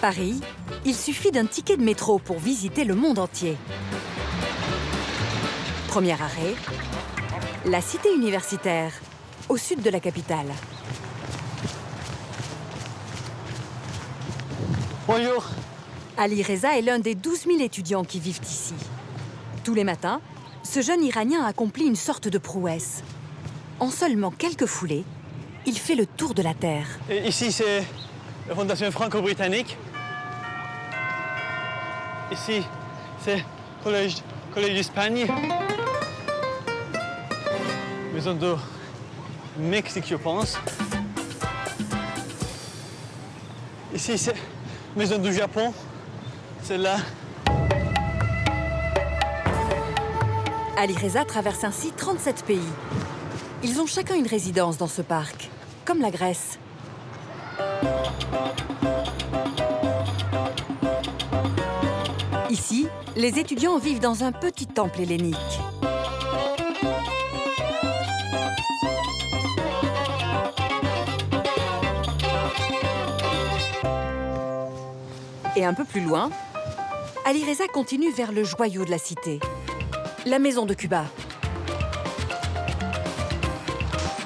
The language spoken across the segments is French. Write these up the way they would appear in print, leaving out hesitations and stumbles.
Paris, il suffit d'un ticket de métro pour visiter le monde entier. Premier arrêt, la cité universitaire, au sud de la capitale. Bonjour. Ali Reza est l'un des 12 000 étudiants qui vivent ici. Tous les matins, ce jeune Iranien accomplit une sorte de prouesse. En seulement quelques foulées, il fait le tour de la Terre. Et ici, c'est la Fondation franco-britannique. Ici, c'est le Collège d'Espagne. Maison du Mexique, je pense. Ici, c'est Maison du Japon. C'est là. Ali Reza traverse ainsi 37 pays. Ils ont chacun une résidence dans ce parc, comme la Grèce. Ici, les étudiants vivent dans un petit temple hellénique. Et un peu plus loin, Ali Reza continue vers le joyau de la cité, la maison de Cuba.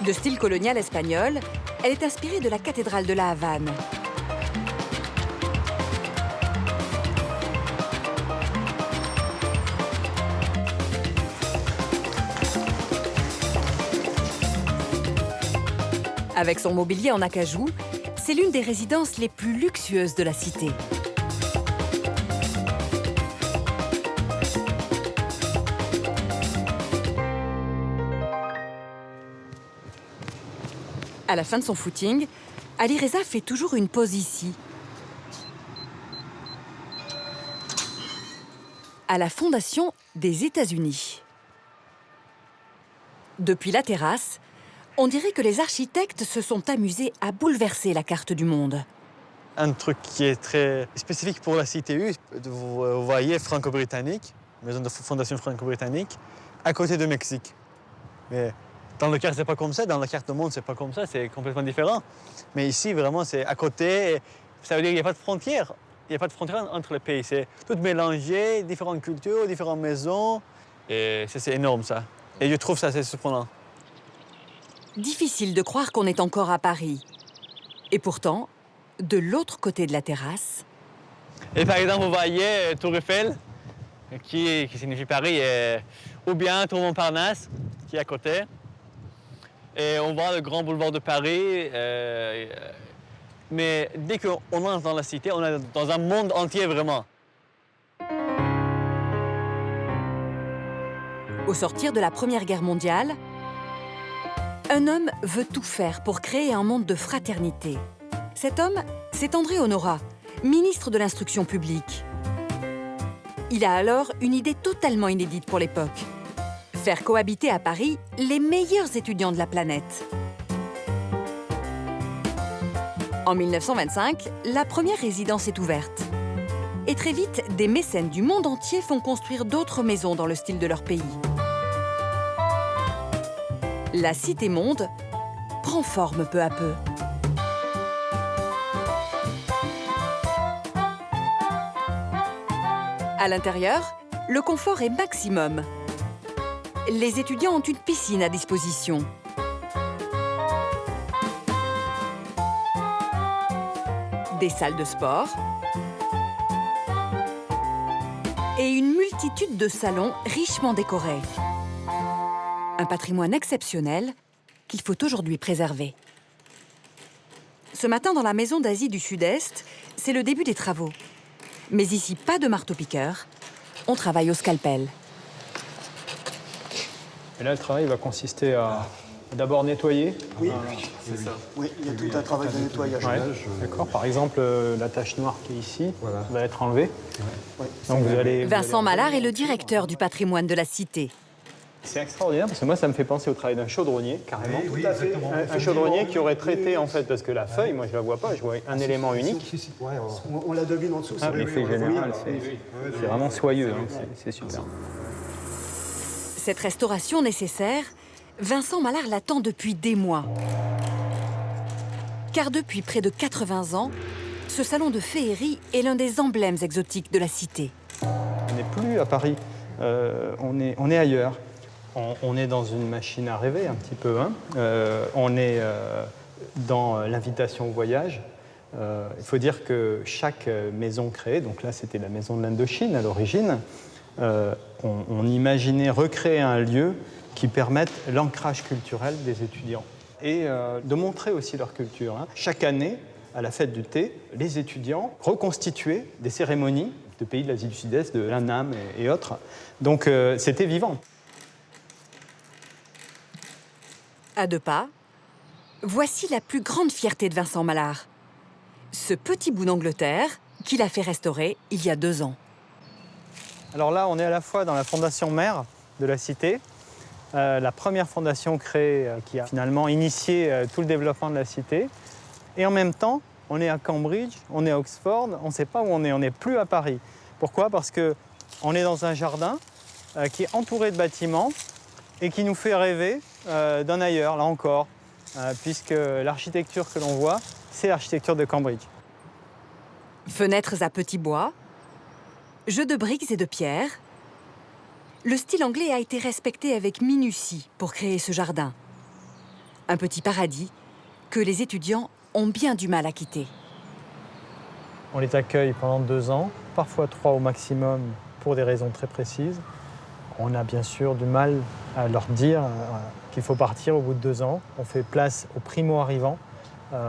De style colonial espagnol, elle est inspirée de la cathédrale de la Havane. Avec son mobilier en acajou, c'est l'une des résidences les plus luxueuses de la cité. À la fin de son footing, Ali Reza fait toujours une pause ici, à la Fondation des États-Unis. Depuis la terrasse, on dirait que les architectes se sont amusés à bouleverser la carte du monde. Un truc qui est très spécifique pour la CTU, vous voyez franco-britannique, Maison de Fondation franco-britannique, à côté du Mexique. Mais dans le carte, c'est pas comme ça. Dans la carte du monde, c'est pas comme ça. C'est complètement différent. Mais ici, vraiment, c'est à côté. Ça veut dire qu'il n'y a pas de frontière. Il n'y a pas de frontière entre les pays. C'est tout mélangé, différentes cultures, différentes maisons. Et c'est énorme, ça. Et je trouve ça assez surprenant. Difficile de croire qu'on est encore à Paris. Et pourtant, de l'autre côté de la terrasse... Et par exemple, vous voyez Tour Eiffel, qui signifie Paris, ou bien Tour Montparnasse, qui est à côté. Et on voit le grand boulevard de Paris. Mais dès qu'on entre dans la cité, on est dans un monde entier, vraiment. Au sortir de la Première Guerre mondiale, un homme veut tout faire pour créer un monde de fraternité. Cet homme, c'est André Honorat, ministre de l'Instruction publique. Il a alors une idée totalement inédite pour l'époque. Faire cohabiter à Paris les meilleurs étudiants de la planète. En 1925, la première résidence est ouverte. Et très vite, des mécènes du monde entier font construire d'autres maisons dans le style de leur pays. La Cité-Monde prend forme peu à peu. À l'intérieur, le confort est maximum. Les étudiants ont une piscine à disposition. Des salles de sport. Et une multitude de salons richement décorés. Un patrimoine exceptionnel qu'il faut aujourd'hui préserver. Ce matin, dans la maison d'Asie du Sud-Est, c'est le début des travaux. Mais ici, pas de marteau-piqueur. On travaille au scalpel. Et là, le travail va consister à d'abord nettoyer. Oui, c'est ça. Oui, il y a tout un travail de nettoyage. Ouais, d'accord. Par exemple, la tache noire qui est ici va être enlevée. Ouais. Donc Vincent Mallard est le directeur du patrimoine de la cité. C'est extraordinaire parce que moi, ça me fait penser au travail d'un chaudronnier, carrément. Oui, tout à fait. Un chaudronnier qui aurait traité, en fait, parce que la feuille, moi, je la vois pas, je vois un élément unique. Ouais, on la devine en dessous. L'effet général, c'est vraiment soyeux, hein, c'est super. Cette restauration nécessaire, Vincent Mallard l'attend depuis des mois. Car depuis près de 80 ans, ce salon de féerie est l'un des emblèmes exotiques de la cité. On n'est plus à Paris, on est ailleurs. On est dans une machine à rêver un petit peu. Hein. On est dans l'invitation au voyage. Il faut dire que chaque maison créée, donc là c'était la maison de l'Indochine à l'origine, on imaginait recréer un lieu qui permette l'ancrage culturel des étudiants et de montrer aussi leur culture. Hein. Chaque année, à la fête du thé, les étudiants reconstituaient des cérémonies de pays de l'Asie du Sud-Est, de l'Annam et autres. Donc c'était vivant. À 2 pas, voici la plus grande fierté de Vincent Mallard. Ce petit bout d'Angleterre qu'il a fait restaurer il y a 2 ans. Alors là, on est à la fois dans la fondation mère de la cité, la première fondation créée qui a finalement initié tout le développement de la cité. Et en même temps, on est à Cambridge, on est à Oxford, on ne sait pas où on n'est plus à Paris. Pourquoi? Parce qu'on est dans un jardin qui est entouré de bâtiments et qui nous fait rêver d'un ailleurs, là encore, puisque l'architecture que l'on voit, c'est l'architecture de Cambridge. Fenêtres à petits bois, jeux de briques et de pierres. Le style anglais a été respecté avec minutie pour créer ce jardin. Un petit paradis que les étudiants ont bien du mal à quitter. On les accueille pendant 2 ans, parfois 3 au maximum, pour des raisons très précises. On a bien sûr du mal à leur dire qu'il faut partir au bout de 2 ans. On fait place aux primo-arrivants.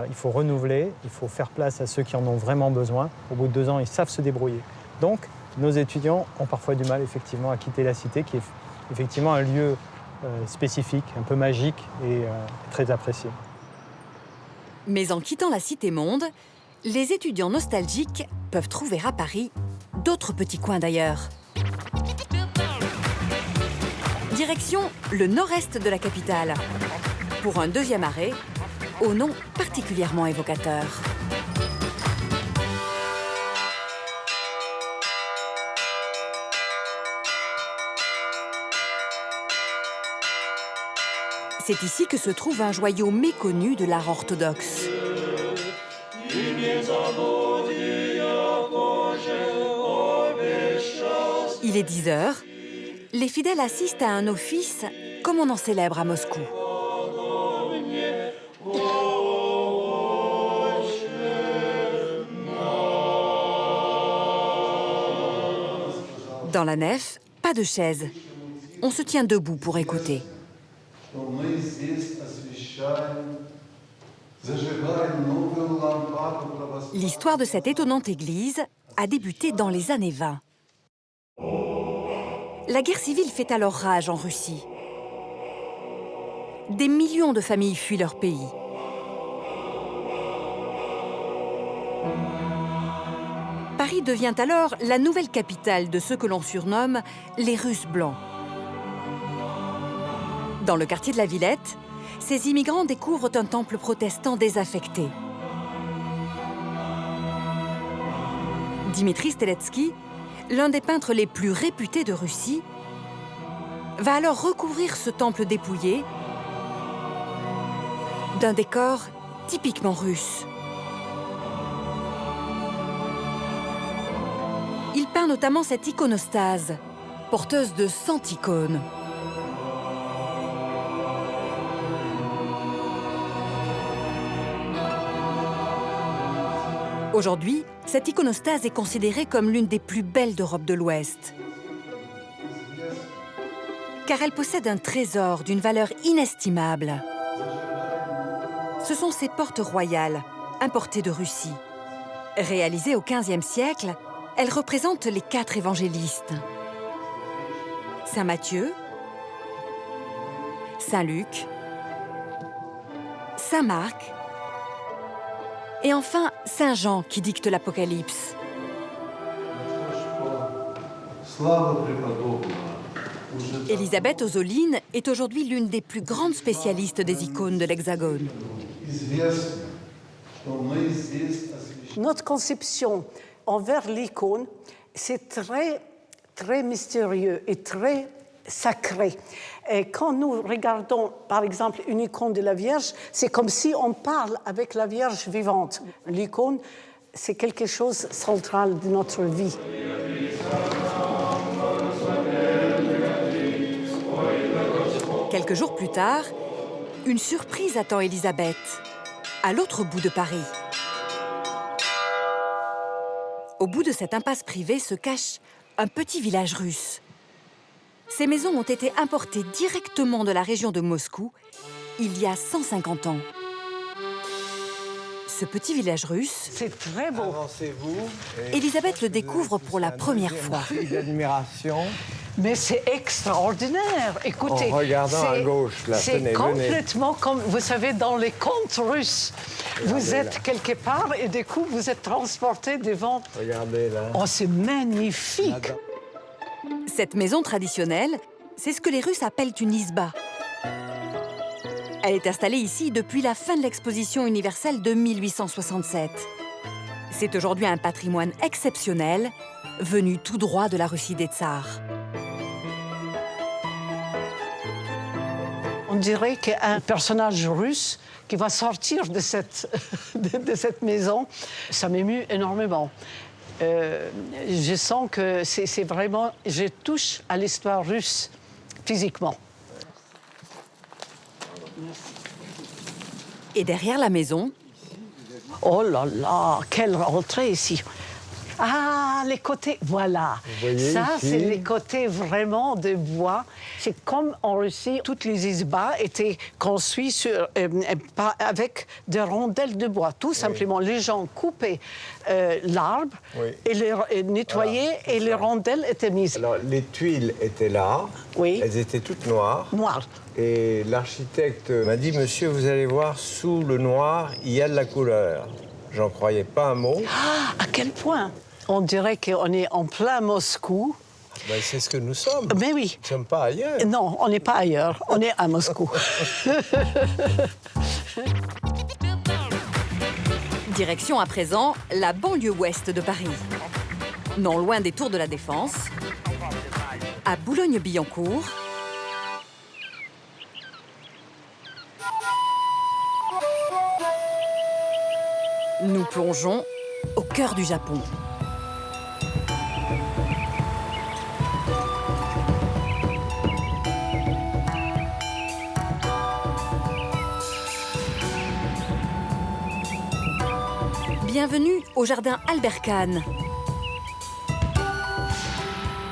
Il faut renouveler, il faut faire place à ceux qui en ont vraiment besoin. Au bout de 2 ans, ils savent se débrouiller. Donc, nos étudiants ont parfois du mal effectivement à quitter la cité, qui est effectivement un lieu spécifique, un peu magique et très apprécié. Mais en quittant la cité monde, les étudiants nostalgiques peuvent trouver à Paris d'autres petits coins d'ailleurs. Direction le nord-est de la capitale, pour un 2e arrêt, au nom particulièrement évocateur. C'est ici que se trouve un joyau méconnu de l'art orthodoxe. Il est 10 heures. Les fidèles assistent à un office comme on en célèbre à Moscou. Dans la nef, pas de chaise. On se tient debout pour écouter. L'histoire de cette étonnante église a débuté dans les années 20. La guerre civile fait alors rage en Russie. Des millions de familles fuient leur pays. Paris devient alors la nouvelle capitale de ceux que l'on surnomme les Russes blancs. Dans le quartier de la Villette, ces immigrants découvrent un temple protestant désaffecté. Dimitri Steletsky, l'un des peintres les plus réputés de Russie, va alors recouvrir ce temple dépouillé d'un décor typiquement russe. Il peint notamment cette iconostase, porteuse de 100 icônes. Aujourd'hui, cette iconostase est considérée comme l'une des plus belles d'Europe de l'Ouest. Car elle possède un trésor d'une valeur inestimable. Ce sont ces portes royales, importées de Russie. Réalisées au XVe siècle, elles représentent les 4 évangélistes. Saint Matthieu, Saint Luc, Saint Marc, et enfin, Saint Jean qui dicte l'Apocalypse. Elisabeth Ozoline est aujourd'hui l'une des plus grandes spécialistes des icônes de l'Hexagone. Notre conception envers l'icône, c'est très mystérieux et très sacré. Et quand nous regardons, par exemple, une icône de la Vierge, c'est comme si on parle avec la Vierge vivante. L'icône c'est quelque chose de central de notre vie. Quelques jours plus tard, une surprise attend Elisabeth, à l'autre bout de Paris. Au bout de cette impasse privée se cache un petit village russe. Ces maisons ont été importées directement de la région de Moscou il y a 150 ans. Ce petit village russe, C'est très beau. Avancez-vous. Elisabeth le découvre pour la première fois. D'admiration. Mais c'est extraordinaire. Écoutez, En regardant à gauche, là, c'est tenez, complètement comme, vous savez, dans les contes russes. Vous êtes là. quelque part et du coup, vous êtes transporté devant... Regardez là. Oh, c'est magnifique. Cette maison traditionnelle, c'est ce que les Russes appellent une izba. Elle est installée ici depuis la fin de l'exposition universelle de 1867. C'est aujourd'hui un patrimoine exceptionnel, venu tout droit de la Russie des Tsars. On dirait qu'il y a un personnage russe qui va sortir de cette, de cette maison. Ça m'émue énormément. Je sens que c'est vraiment... Je touche à l'histoire russe physiquement. Et derrière la maison, Oh là là, quelle rentrée ici. Ah, les côtés, voilà. voyez Ça, ici? c'est les côtés vraiment de bois. C'est comme en Russie, toutes les izbas étaient construites avec des rondelles de bois. Tout simplement, les gens coupaient l'arbre Oui. et les nettoyaient Voilà, c'est et les ça. rondelles étaient mises. Alors, les tuiles étaient là. Oui. Elles étaient toutes noires. Noires. Et l'architecte m'a dit, monsieur, vous allez voir, sous le noir, il y a de la couleur. J'en croyais pas un mot. Ah, à quel point? On dirait qu'on est en plein Moscou. Ben, c'est ce que nous sommes. Mais oui. Nous ne sommes pas ailleurs. Non, on n'est pas ailleurs. On est à Moscou. direction à présent la banlieue ouest de Paris. Non loin des tours de la Défense, à Boulogne-Billancourt, nous plongeons au cœur du Japon. Bienvenue au jardin Albert Kahn.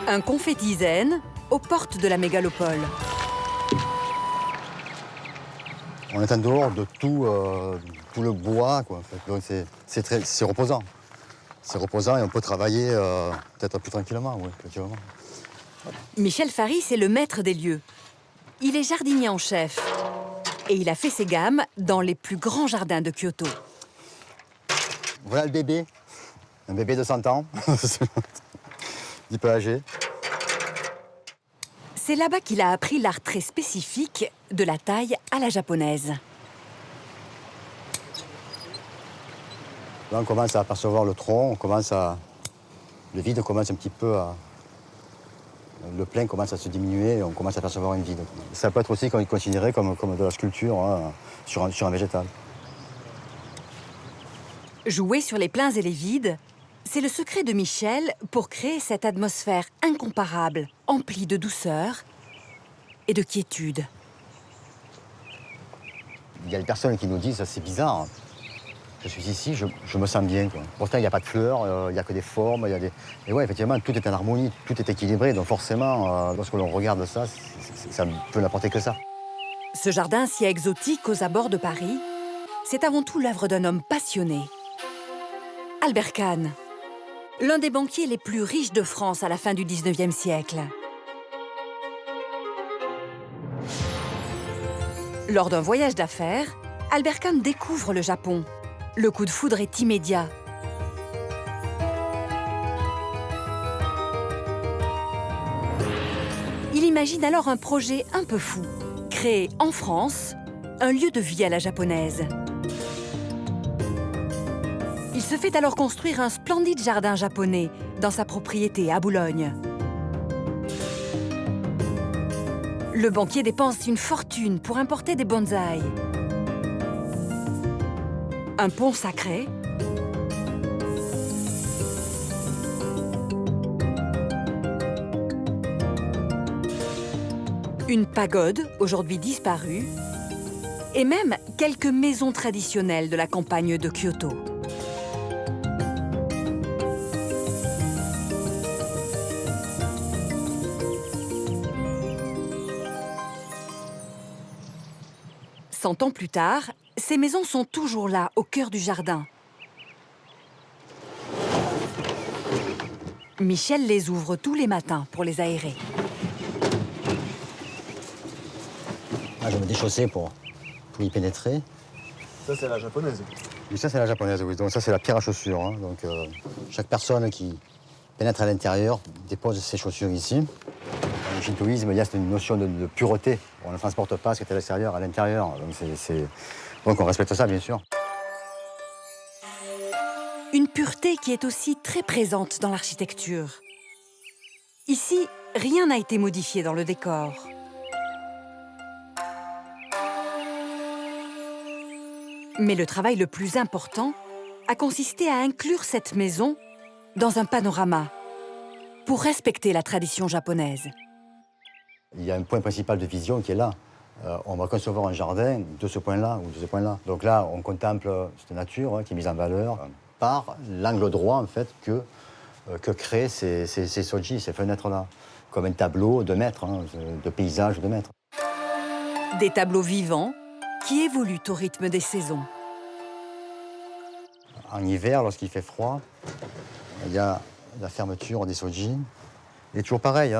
Un confetti zen aux portes de la mégalopole. On est en dehors de tout le bois, quoi, en fait. Donc c'est reposant. C'est reposant et on peut travailler peut-être plus tranquillement, oui, effectivement. Michel Faris est le maître des lieux. Il est jardinier en chef. Et il a fait ses gammes dans les plus grands jardins de Kyoto. Voilà le bébé. Un bébé de 100 ans. Un peu âgé. C'est là-bas qu'il a appris l'art très spécifique de la taille à la japonaise. Là, on commence à apercevoir le tronc, le vide commence un petit peu à... Le plein commence à se diminuer et on commence à apercevoir une vide. Ça peut être aussi considéré comme de la sculpture hein, sur un végétal. Jouer sur les pleins et les vides, c'est le secret de Michel pour créer cette atmosphère incomparable, emplie de douceur et de quiétude. Il y a des personnes qui nous disent c'est bizarre. Je suis ici, je me sens bien. Quoi. Pourtant, il n'y a pas de fleurs, il n'y a que des formes. Et ouais, effectivement, tout est en harmonie, tout est équilibré. Donc forcément, lorsque l'on regarde ça, ça ne peut n'apporter que ça. Ce jardin si exotique aux abords de Paris, c'est avant tout l'œuvre d'un homme passionné. Albert Kahn, l'un des banquiers les plus riches de France à la fin du 19e siècle. Lors d'un voyage d'affaires, Albert Kahn découvre le Japon. Le coup de foudre est immédiat. Il imagine alors un projet un peu fou. Créer en France un lieu de vie à la japonaise. Il se fait alors construire un splendide jardin japonais dans sa propriété à Boulogne. Le banquier dépense une fortune pour importer des bonsaïs. Un pont sacré, une pagode, aujourd'hui disparue, et même quelques maisons traditionnelles de la campagne de Kyoto. Cent ans plus tard, ces maisons sont toujours là, au cœur du jardin. Michel les ouvre tous les matins pour les aérer. Ah, je me déchaussais pour y pénétrer. Ça, c'est la japonaise. Et ça, c'est la japonaise, oui. Donc ça, c'est la pierre à chaussures. Hein. Donc chaque personne qui pénètre à l'intérieur dépose ses chaussures ici. Dans le shintoïsme, il y a une notion de pureté. On ne transporte pas ce qui est à l'extérieur à l'intérieur. Donc on respecte ça, bien sûr. Une pureté qui est aussi très présente dans l'architecture. Ici, rien n'a été modifié dans le décor. Mais le travail le plus important a consisté à inclure cette maison dans un panorama pour respecter la tradition japonaise. Il y a un point principal de vision qui est là. On va concevoir un jardin de ce point-là ou de ce point-là. Donc là, on contemple cette nature qui est mise en valeur par l'angle droit en fait, que créent ces soji, ces fenêtres-là, comme un tableau de maître, de paysage de maître. Des tableaux vivants qui évoluent au rythme des saisons. En hiver, lorsqu'il fait froid, il y a la fermeture des soji. Et toujours pareil,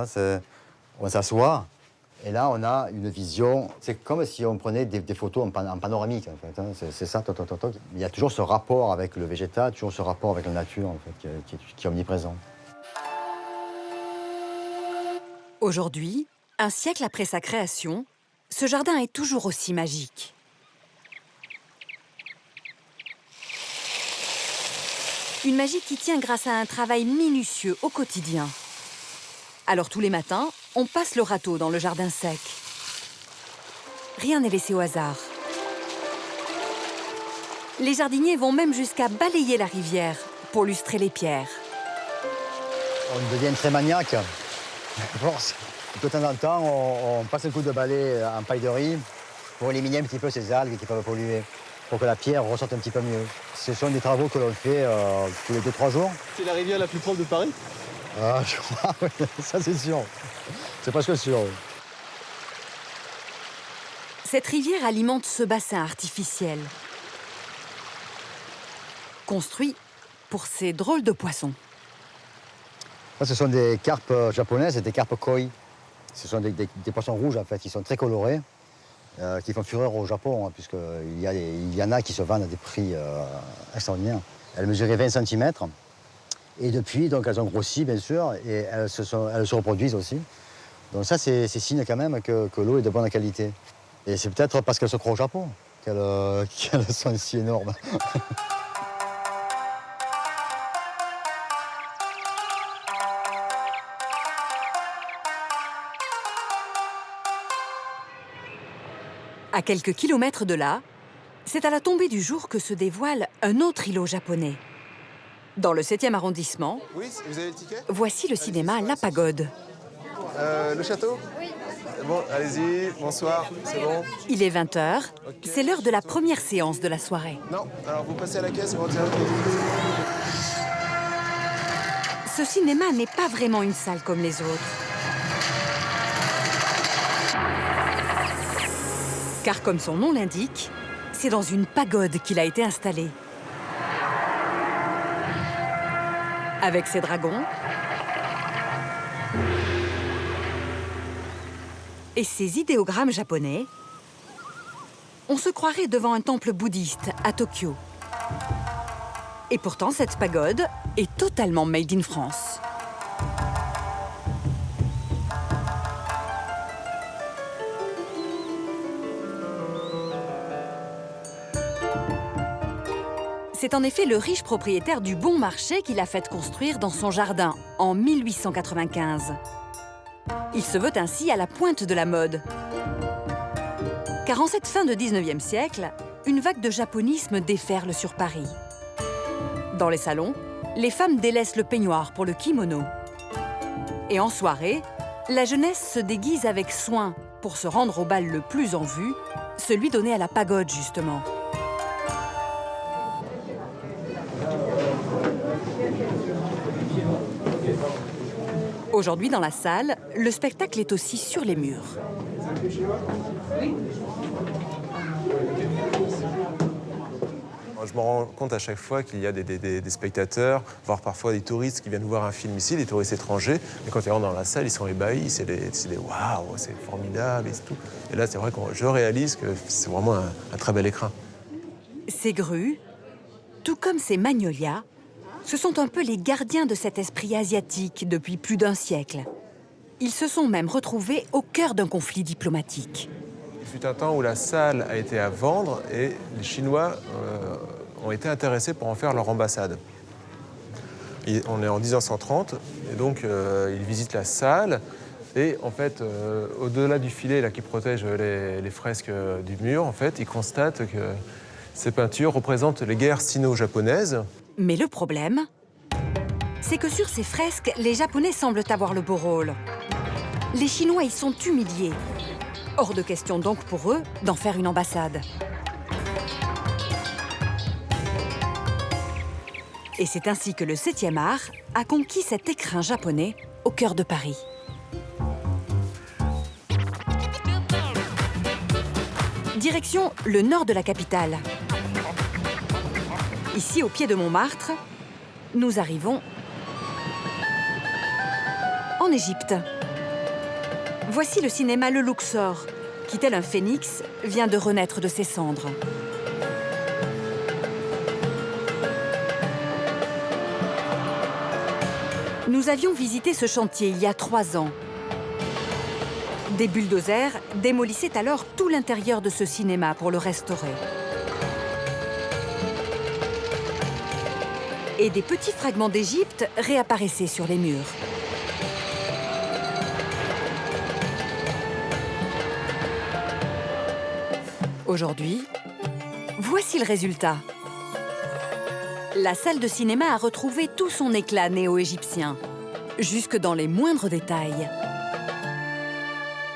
on s'assoit et là on a une vision. C'est comme si on prenait des photos en panoramique. En fait, c'est ça, toc. Il y a toujours ce rapport avec le végétal, toujours ce rapport avec la nature en fait, qui est omniprésent. Aujourd'hui, un siècle après sa création, ce jardin est toujours aussi magique. Une magie qui tient grâce à un travail minutieux au quotidien. Alors tous les matins, on passe le râteau dans le jardin sec. Rien n'est laissé au hasard. Les jardiniers vont même jusqu'à balayer la rivière pour lustrer les pierres. On devient très maniaque. De temps en temps, on passe le coup de balai en paille de riz pour éliminer un petit peu ces algues qui peuvent polluer, pour que la pierre ressorte un petit peu mieux. Ce sont des travaux que l'on fait tous les 2-3 jours. C'est la rivière la plus propre de Paris? Ah, je crois, oui, ça c'est sûr. C'est presque sûr. Oui. Cette rivière alimente ce bassin artificiel, construit pour ces drôles de poissons. Ça, ce sont des carpes japonaises et des carpes koi. Ce sont des poissons rouges, en fait, qui sont très colorés, qui font fureur au Japon, hein, puisqu'il y en a qui se vendent à des prix extraordinaires. Elles mesuraient 20 cm. Et depuis, donc, elles ont grossi, bien sûr, et elles se reproduisent aussi. Donc ça, c'est signe quand même que l'eau est de bonne qualité. Et c'est peut-être parce qu'elles se croient au Japon qu'elles sont si énormes. À quelques kilomètres de là, c'est à la tombée du jour que se dévoile un autre îlot japonais. Dans le 7e arrondissement, Oui, vous avez le ticket? voici le cinéma La Pagode. Le château? Oui. Bon, allez-y, bonsoir, c'est bon? Il est 20h, c'est l'heure de la première séance de la soirée. Non, alors vous passez à la caisse, vous retirez. Ce cinéma n'est pas vraiment une salle comme les autres. Car comme son nom l'indique, c'est dans une pagode qu'il a été installé. Avec ses dragons et ses idéogrammes japonais, on se croirait devant un temple bouddhiste à Tokyo. Et pourtant, cette pagode est totalement made in France. C'est en effet le riche propriétaire du Bon Marché qui l'a fait construire dans son jardin en 1895. Il se veut ainsi à la pointe de la mode. Car en cette fin de 19e siècle, une vague de japonisme déferle sur Paris. Dans les salons, les femmes délaissent le peignoir pour le kimono. Et en soirée, la jeunesse se déguise avec soin pour se rendre au bal le plus en vue, celui donné à la pagode justement. Aujourd'hui, dans la salle, le spectacle est aussi sur les murs. Je me rends compte à chaque fois qu'il y a des spectateurs, voire parfois des touristes qui viennent voir un film ici, des touristes étrangers. Et quand ils rentrent dans la salle, ils sont ébahis. C'est des waouh, c'est formidable et c'est tout. Et là, c'est vrai que je réalise que c'est vraiment un très bel écrin. Ces grues, tout comme ces magnolias, ce sont un peu les gardiens de cet esprit asiatique depuis plus d'1 siècle. Ils se sont même retrouvés au cœur d'un conflit diplomatique. Il fut un temps où la salle a été à vendre et les Chinois ont été intéressés pour en faire leur ambassade. On est en 1930 et donc ils visitent la salle et en fait, au-delà du filet là, qui protège les fresques du mur, en fait, ils constatent que ces peintures représentent les guerres sino-japonaises. Mais le problème, c'est que sur ces fresques, les Japonais semblent avoir le beau rôle. Les Chinois y sont humiliés. Hors de question donc pour eux d'en faire une ambassade. Et c'est ainsi que le 7e art a conquis cet écrin japonais au cœur de Paris. Direction le nord de la capitale. Ici, au pied de Montmartre, nous arrivons en Égypte. Voici le cinéma Le Luxor, qui, tel un phénix, vient de renaître de ses cendres. Nous avions visité ce chantier il y a 3 ans. Des bulldozers démolissaient alors tout l'intérieur de ce cinéma pour le restaurer. Et des petits fragments d'Égypte réapparaissaient sur les murs. Aujourd'hui, voici le résultat. La salle de cinéma a retrouvé tout son éclat néo-égyptien, jusque dans les moindres détails.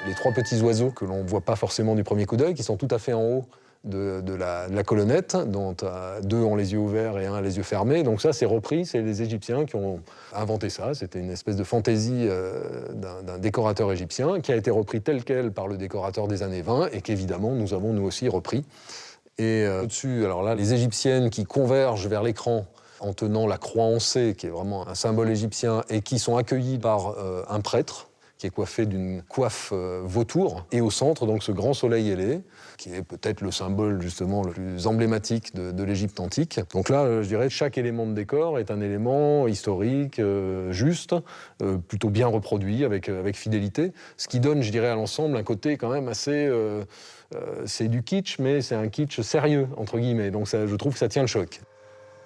Les 3 petits oiseaux que l'on ne voit pas forcément du premier coup d'œil, qui sont tout à fait en haut de la colonnette, dont 2 ont les yeux ouverts et 1 les yeux fermés. Donc ça, c'est repris, c'est les Égyptiens qui ont inventé ça. C'était une espèce de fantaisie d'un décorateur égyptien qui a été repris tel quel par le décorateur des années 20 et qu'évidemment, nous avons nous aussi repris. Et au-dessus, alors là, les Égyptiennes qui convergent vers l'écran en tenant la croix en C, qui est vraiment un symbole égyptien, et qui sont accueillies par un prêtre, qui est coiffé d'une coiffe vautour, et au centre, donc, ce grand soleil ailé, qui est peut-être le symbole, justement, le plus emblématique de l'Égypte antique. Donc là, je dirais, chaque élément de décor est un élément historique, juste, plutôt bien reproduit, avec fidélité, ce qui donne, je dirais, à l'ensemble un côté quand même assez... c'est du kitsch, mais c'est un kitsch sérieux, entre guillemets. Donc ça, je trouve que ça tient le choc.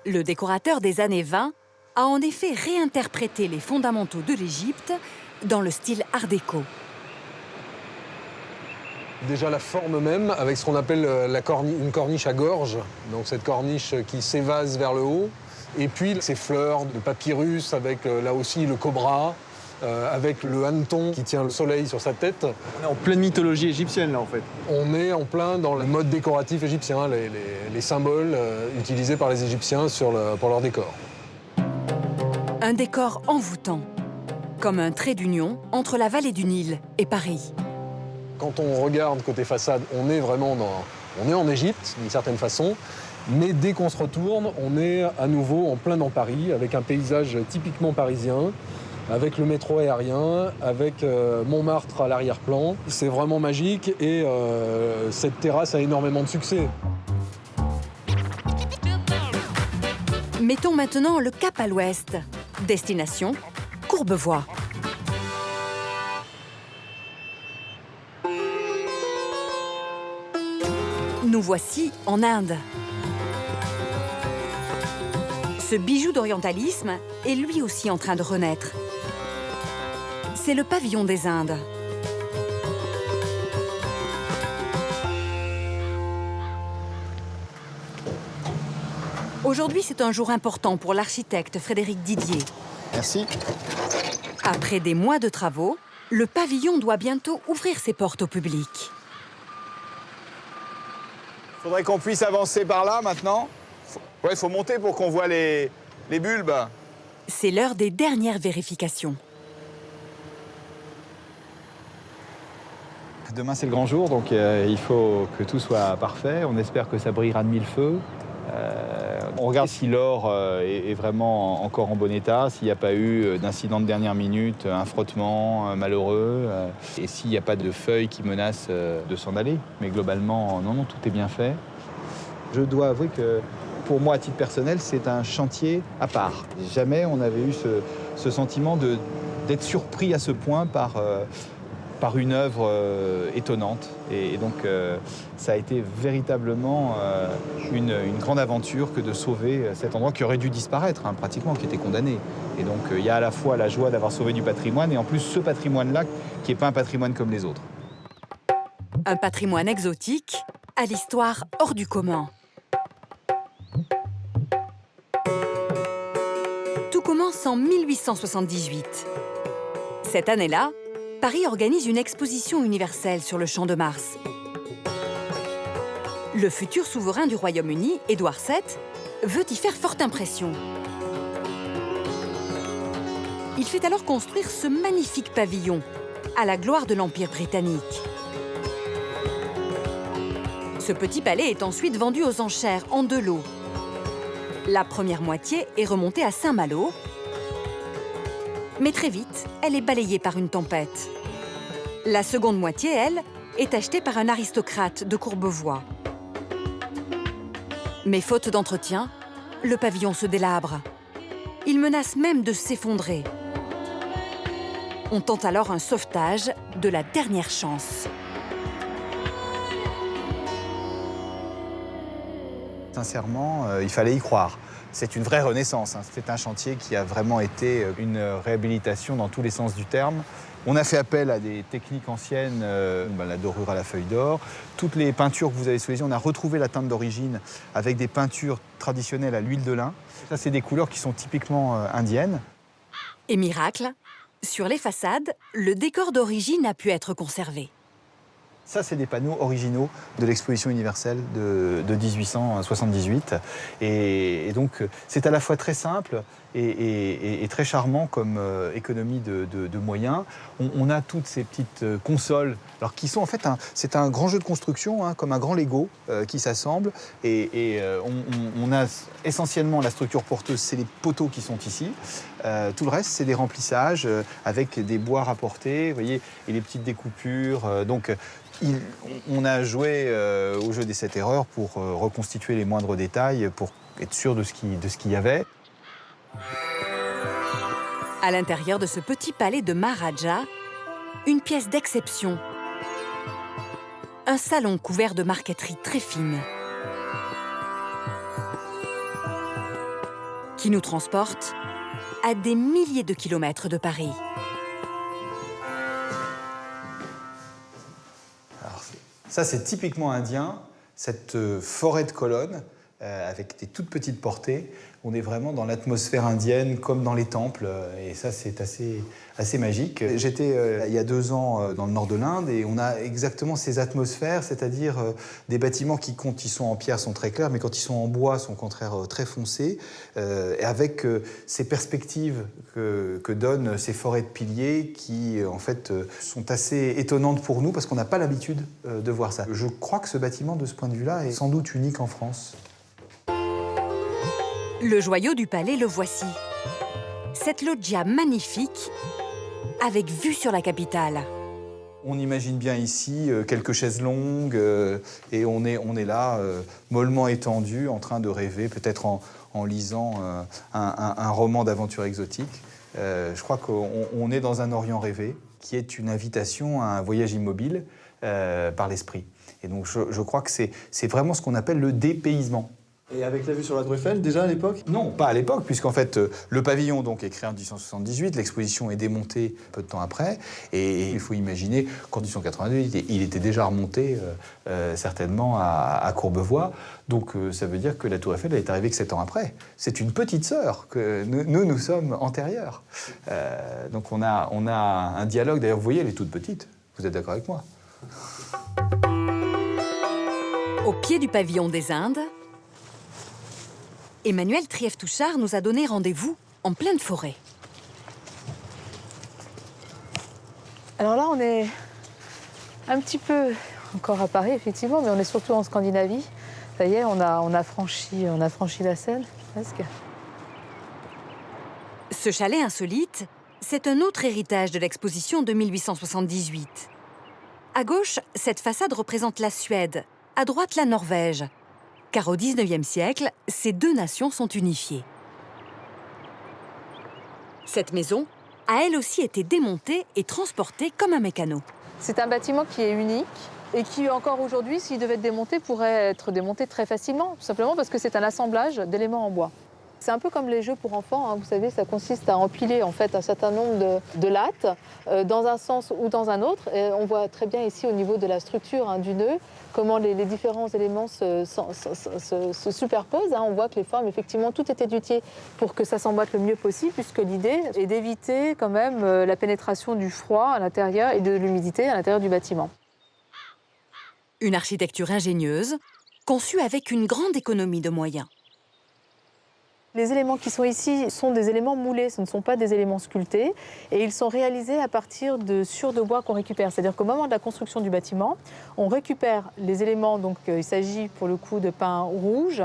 Le décorateur des années 20 a en effet réinterprété les fondamentaux de l'Égypte dans le style art déco. Déjà la forme même, avec ce qu'on appelle une corniche à gorge, donc cette corniche qui s'évase vers le haut, et puis ces fleurs de papyrus avec là aussi le cobra, avec le hanneton qui tient le soleil sur sa tête. On est en pleine mythologie égyptienne, là, en fait. On est en plein dans le mode décoratif égyptien, les symboles utilisés par les Égyptiens pour leur décor. Un décor envoûtant, comme un trait d'union entre la vallée du Nil et Paris. Quand on regarde côté façade, on est vraiment en Égypte, d'une certaine façon. Mais dès qu'on se retourne, on est à nouveau en plein dans Paris, avec un paysage typiquement parisien, avec le métro aérien, avec Montmartre à l'arrière-plan. C'est vraiment magique et cette terrasse a énormément de succès. Mettons maintenant le cap à l'ouest. Destination Courbevoie. Nous voici en Inde. Ce bijou d'orientalisme est lui aussi en train de renaître. C'est le pavillon des Indes. Aujourd'hui, c'est un jour important pour l'architecte Frédéric Didier. Merci. Après des mois de travaux, le pavillon doit bientôt ouvrir ses portes au public. Faudrait qu'on puisse avancer par là maintenant. Ouais, faut monter pour qu'on voit les bulbes. C'est l'heure des dernières vérifications. Demain, c'est le grand jour, donc il faut que tout soit parfait. On espère que ça brillera de mille feux. On regarde si l'or est vraiment encore en bon état, s'il n'y a pas eu d'incident de dernière minute, un frottement malheureux, et s'il n'y a pas de feuilles qui menacent de s'en aller. Mais globalement, non, tout est bien fait. Je dois avouer que pour moi, à titre personnel, c'est un chantier à part. Jamais on avait eu ce sentiment d'être surpris à ce point par une œuvre étonnante. Et donc, ça a été véritablement une grande aventure que de sauver cet endroit qui aurait dû disparaître, pratiquement, qui était condamné. Et donc, il y a à la fois la joie d'avoir sauvé du patrimoine et en plus ce patrimoine-là qui n'est pas un patrimoine comme les autres. Un patrimoine exotique à l'histoire hors du commun. Tout commence en 1878. Cette année-là, Paris organise une exposition universelle sur le Champ de Mars. Le futur souverain du Royaume-Uni, Édouard VII, veut y faire forte impression. Il fait alors construire ce magnifique pavillon, à la gloire de l'Empire britannique. Ce petit palais est ensuite vendu aux enchères en 2 lots. La première moitié est remontée à Saint-Malo, mais très vite, elle est balayée par une tempête. La seconde moitié, elle, est achetée par un aristocrate de Courbevoie. Mais faute d'entretien, le pavillon se délabre. Il menace même de s'effondrer. On tente alors un sauvetage de la dernière chance. Sincèrement, il fallait y croire. C'est une vraie renaissance. C'est un chantier qui a vraiment été une réhabilitation dans tous les sens du terme. On a fait appel à des techniques anciennes, la dorure à la feuille d'or. Toutes les peintures que vous avez sous les yeux, on a retrouvé la teinte d'origine avec des peintures traditionnelles à l'huile de lin. Ça, c'est des couleurs qui sont typiquement indiennes. Et miracle, sur les façades, le décor d'origine a pu être conservé. Ça, c'est des panneaux originaux de l'exposition universelle de 1878. Et donc, c'est à la fois très simple et très charmant comme économie de moyens. On a toutes ces petites consoles, alors qui sont en fait, c'est un grand jeu de construction, comme un grand Lego qui s'assemble. Et on a essentiellement la structure porteuse, c'est les poteaux qui sont ici. Tout le reste, c'est des remplissages avec des bois rapportés, vous voyez, et les petites découpures. Donc, on a joué au jeu des 7 erreurs pour reconstituer les moindres détails, pour être sûr de ce qu'il y avait. À l'intérieur de ce petit palais de Maharaja, une pièce d'exception. Un salon couvert de marqueterie très fine. Qui nous transporte à des milliers de kilomètres de Paris. Ça, c'est typiquement indien, cette forêt de colonnes avec des toutes petites portées. On est vraiment dans l'atmosphère indienne, comme dans les temples, et ça, c'est assez magique. J'étais il y a 2 ans dans le nord de l'Inde, et on a exactement ces atmosphères, c'est-à-dire des bâtiments qui, quand ils sont en pierre, sont très clairs, mais quand ils sont en bois, sont au contraire très foncés, et avec ces perspectives que donnent ces forêts de piliers qui, en fait, sont assez étonnantes pour nous, parce qu'on n'a pas l'habitude de voir ça. Je crois que ce bâtiment, de ce point de vue-là, est sans doute unique en France. Le joyau du palais, le voici. Cette loggia magnifique, avec vue sur la capitale. On imagine bien ici quelques chaises longues et on est là, mollement étendu, en train de rêver, peut-être en lisant un roman d'aventure exotique. Je crois qu'on est dans un Orient rêvé, qui est une invitation à un voyage immobile par l'esprit. Et donc je crois que c'est vraiment ce qu'on appelle le dépaysement. Et avec la vue sur la Tour Eiffel, déjà à l'époque? Non, pas à l'époque, puisqu'en fait, le pavillon donc, est créé en 1878, l'exposition est démontée peu de temps après, et il faut imaginer qu'en 1882, il était déjà remonté certainement à Courbevoie, donc ça veut dire que la Tour Eiffel est arrivée que 7 ans après. C'est une petite sœur, que nous sommes antérieurs. Donc on a un dialogue, d'ailleurs vous voyez, elle est toute petite, vous êtes d'accord avec moi? Au pied du pavillon des Indes, Emmanuel Trief-Touchard nous a donné rendez-vous en pleine forêt. Alors là, on est un petit peu encore à Paris, effectivement, mais on est surtout en Scandinavie. Ça y est, on a franchi la Seine, presque. Ce chalet insolite, c'est un autre héritage de l'exposition de 1878. À gauche, cette façade représente la Suède, à droite la Norvège. Car au XIXe siècle, ces deux nations sont unifiées. Cette maison a elle aussi été démontée et transportée comme un mécano. C'est un bâtiment qui est unique et qui, encore aujourd'hui, s'il devait être démonté, pourrait être démonté très facilement, tout simplement parce que c'est un assemblage d'éléments en bois. C'est un peu comme les jeux pour enfants, hein. Vous savez, ça consiste à empiler en fait un certain nombre de lattes dans un sens ou dans un autre. Et on voit très bien ici au niveau de la structure du nœud comment les différents éléments se superposent. Hein. On voit que les formes, effectivement, tout est étudié pour que ça s'emboîte le mieux possible, puisque l'idée est d'éviter quand même la pénétration du froid à l'intérieur et de l'humidité à l'intérieur du bâtiment. Une architecture ingénieuse, conçue avec une grande économie de moyens. Les éléments qui sont ici sont des éléments moulés, ce ne sont pas des éléments sculptés. Et ils sont réalisés à partir de sciures de bois qu'on récupère. C'est-à-dire qu'au moment de la construction du bâtiment, on récupère les éléments, donc il s'agit pour le coup de pin rouge,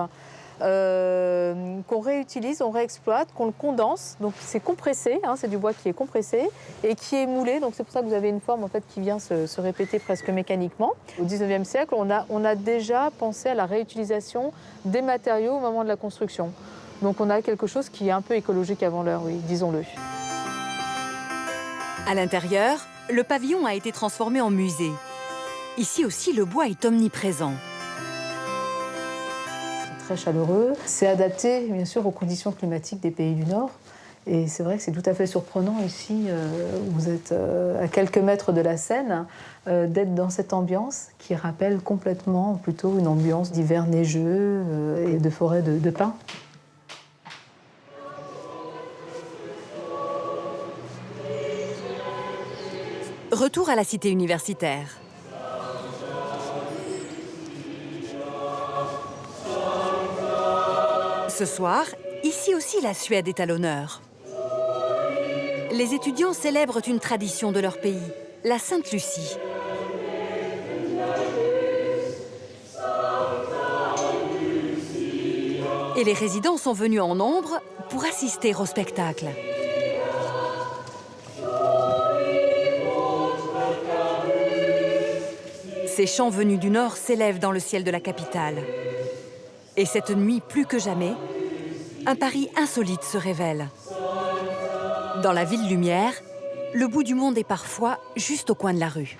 qu'on réutilise, on réexploite, qu'on le condense. Donc c'est compressé, hein, c'est du bois qui est compressé et qui est moulé. Donc c'est pour ça que vous avez une forme en fait, qui vient se répéter presque mécaniquement. Au XIXe siècle, on a déjà pensé à la réutilisation des matériaux au moment de la construction. Donc on a quelque chose qui est un peu écologique avant l'heure, oui, disons-le. À l'intérieur, le pavillon a été transformé en musée. Ici aussi, le bois est omniprésent. C'est très chaleureux. C'est adapté, bien sûr, aux conditions climatiques des pays du Nord. Et c'est vrai que c'est tout à fait surprenant ici, où vous êtes à quelques mètres de la Seine, d'être dans cette ambiance qui rappelle complètement plutôt une ambiance d'hiver neigeux et de forêt de pins. Retour à la cité universitaire. Ce soir, ici aussi la Suède est à l'honneur. Les étudiants célèbrent une tradition de leur pays, la Sainte Lucie. Et les résidents sont venus en nombre pour assister au spectacle. Ces chants venus du nord s'élèvent dans le ciel de la capitale. Et cette nuit, plus que jamais, un Paris insolite se révèle. Dans la ville lumière, le bout du monde est parfois juste au coin de la rue.